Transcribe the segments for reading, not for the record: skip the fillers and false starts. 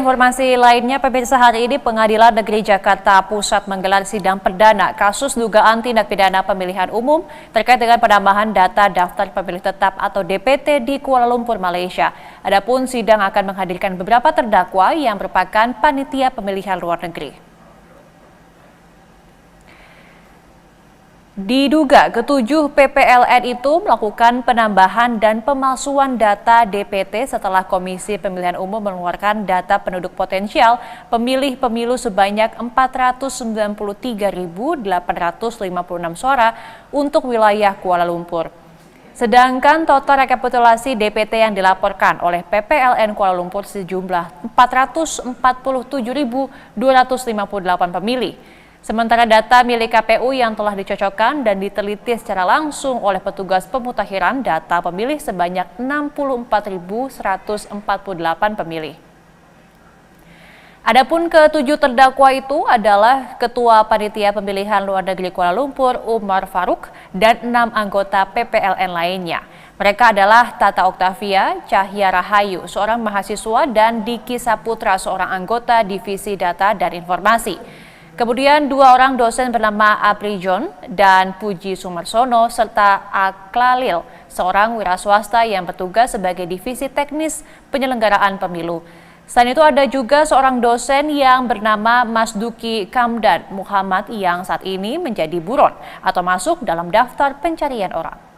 Informasi lainnya, pemirsa, hari ini Pengadilan Negeri Jakarta Pusat menggelar sidang perdana kasus dugaan tindak pidana pemilihan umum terkait dengan penambahan data daftar pemilih tetap atau DPT di Kuala Lumpur, Malaysia. Adapun sidang akan menghadirkan beberapa terdakwa yang merupakan panitia pemilihan luar negeri. Diduga ketujuh PPLN itu melakukan penambahan dan pemalsuan data DPT setelah Komisi Pemilihan Umum mengeluarkan data penduduk potensial pemilih pemilu sebanyak 493.856 suara untuk wilayah Kuala Lumpur. Sedangkan total rekapitulasi DPT yang dilaporkan oleh PPLN Kuala Lumpur sejumlah 447.258 pemilih. Sementara data milik KPU yang telah dicocokkan dan diteliti secara langsung oleh petugas pemutakhiran data pemilih sebanyak 64.148 pemilih. Adapun ketujuh terdakwa itu adalah Ketua Panitia Pemilihan Luar Negeri Kuala Lumpur Umar Faruk dan 6 anggota PPLN lainnya. Mereka adalah Tata Oktavia, Cahya Rahayu, seorang mahasiswa, dan Diki Saputra, seorang anggota Divisi Data dan Informasi. Kemudian 2 orang dosen bernama Apri John dan Puji Sumarsono serta Aklalil, seorang wira swasta yang bertugas sebagai divisi teknis penyelenggaraan pemilu. Selain itu ada juga seorang dosen yang bernama Mas Duki Kamdan Muhammad yang saat ini menjadi buron atau masuk dalam daftar pencarian orang.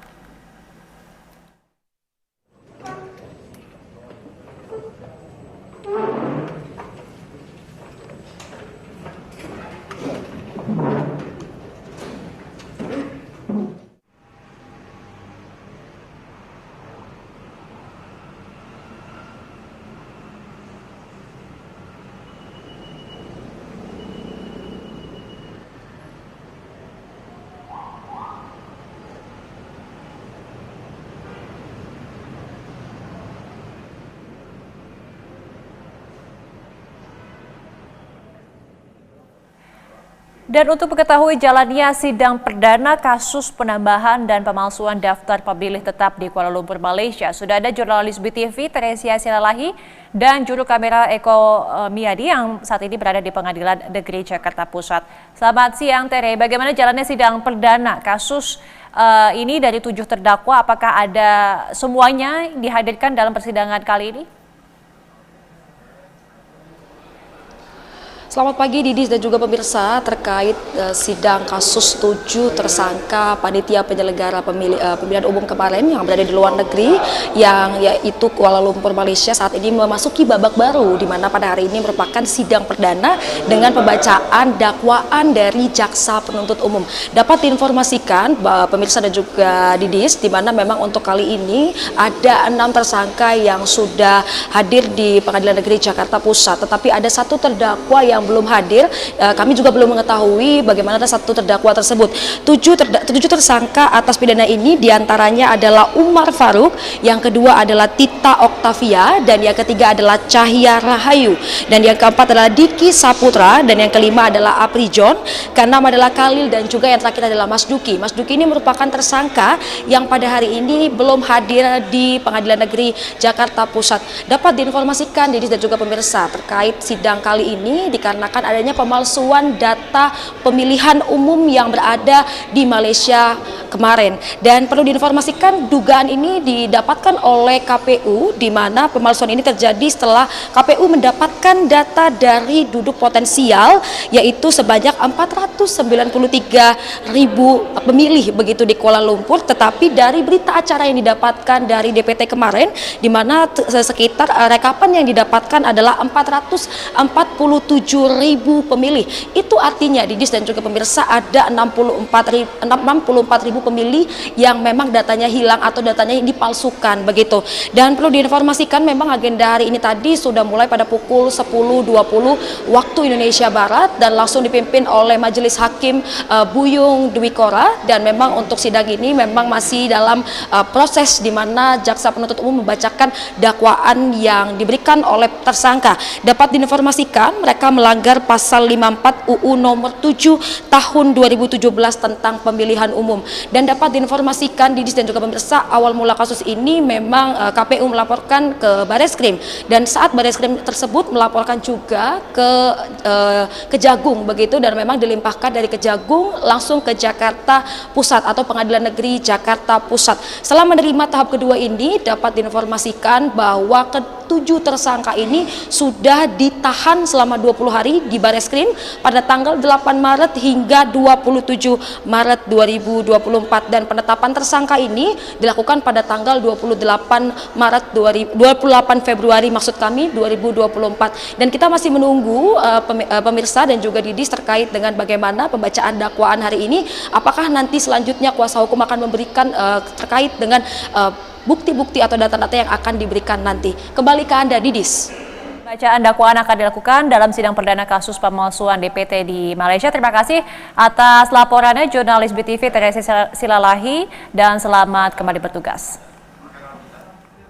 Dan untuk mengetahui jalannya sidang perdana kasus penambahan dan pemalsuan daftar pemilih tetap di Kuala Lumpur, Malaysia, sudah ada jurnalis BTV Teresia Silalahi dan juru kamera Eko Miadi yang saat ini berada di Pengadilan Negeri Jakarta Pusat. Selamat siang, Tere. Bagaimana jalannya sidang perdana kasus ini dari 7 terdakwa? Apakah ada semuanya dihadirkan dalam persidangan kali ini? Selamat pagi Didis dan juga pemirsa, terkait sidang kasus 7 tersangka panitia penyelenggara pemilihan umum kemarin yang berada di luar negeri, yang yaitu Kuala Lumpur, Malaysia, saat ini memasuki babak baru, di mana pada hari ini merupakan sidang perdana dengan pembacaan dakwaan dari jaksa penuntut umum. Dapat diinformasikan pemirsa dan juga Didis, di mana memang untuk kali ini ada 6 tersangka yang sudah hadir di Pengadilan Negeri Jakarta Pusat, tetapi ada 1 terdakwa yang belum hadir. Kami juga belum mengetahui bagaimana 1 terdakwa tersebut. 7 tersangka atas pidana ini diantaranya adalah Umar Faruk, yang kedua adalah Tita Oktavia, dan yang ketiga adalah Cahya Rahayu, dan yang keempat adalah Diki Saputra, dan yang kelima adalah Apri John, keenam adalah Khalil, dan juga yang terakhir adalah Mas Duki. Mas Duki ini merupakan tersangka yang pada hari ini belum hadir di Pengadilan Negeri Jakarta Pusat. Dapat diinformasikan Didis dan juga pemirsa, terkait sidang kali ini dikarenakan adanya pemalsuan data pemilihan umum yang berada di Malaysia kemarin. Dan perlu diinformasikan, dugaan ini didapatkan oleh KPU, di mana pemalsuan ini terjadi setelah KPU mendapatkan data dari duduk potensial, yaitu sebanyak 493.000 pemilih begitu di Kuala Lumpur, tetapi dari berita acara yang didapatkan dari DPT kemarin, di mana sekitar rekapan yang didapatkan adalah 447.000 pemilih. Itu artinya Didis dan juga pemirsa, ada 64.000 pemilih yang memang datanya hilang atau datanya dipalsukan begitu. Dan perlu diinformasikan, memang agenda hari ini tadi sudah mulai pada pukul 10.20 waktu Indonesia Barat dan langsung dipimpin oleh Majelis Hakim Buyung Dwi Kora. Dan memang untuk sidang ini memang masih dalam proses di mana jaksa penuntut umum membacakan dakwaan yang diberikan oleh tersangka. Dapat diinformasikan mereka melanggar pasal 54 UU nomor 7 tahun 2017 tentang pemilihan umum. Dan dapat diinformasikan Didis dan juga pemirsa, awal mula kasus ini memang KPU melaporkan ke Bareskrim, dan saat Bareskrim tersebut melaporkan juga ke Kejagung begitu, dan memang dilimpahkan dari Kejagung langsung ke Jakarta Pusat atau Pengadilan Negeri Jakarta Pusat. Setelah menerima tahap kedua ini, dapat diinformasikan bahwa ketujuh tersangka ini sudah ditahan selama 20 hari di Bareskrim pada tanggal 8 Maret hingga 27 Maret 2024, dan penetapan tersangka ini dilakukan pada tanggal 28 Februari 2024, dan kita masih menunggu pemirsa dan juga Didis terkait dengan bagaimana pembacaan dakwaan hari ini. Apakah nanti selanjutnya kuasa hukum akan memberikan terkait dengan bukti-bukti atau data-data yang akan diberikan nanti. Kembali ke Anda, Didis. Bacaan dakwaan akan dilakukan dalam sidang perdana kasus pemalsuan DPT di Malaysia. Terima kasih atas laporannya jurnalis BTV Teresa Silalahi, dan selamat kembali bertugas.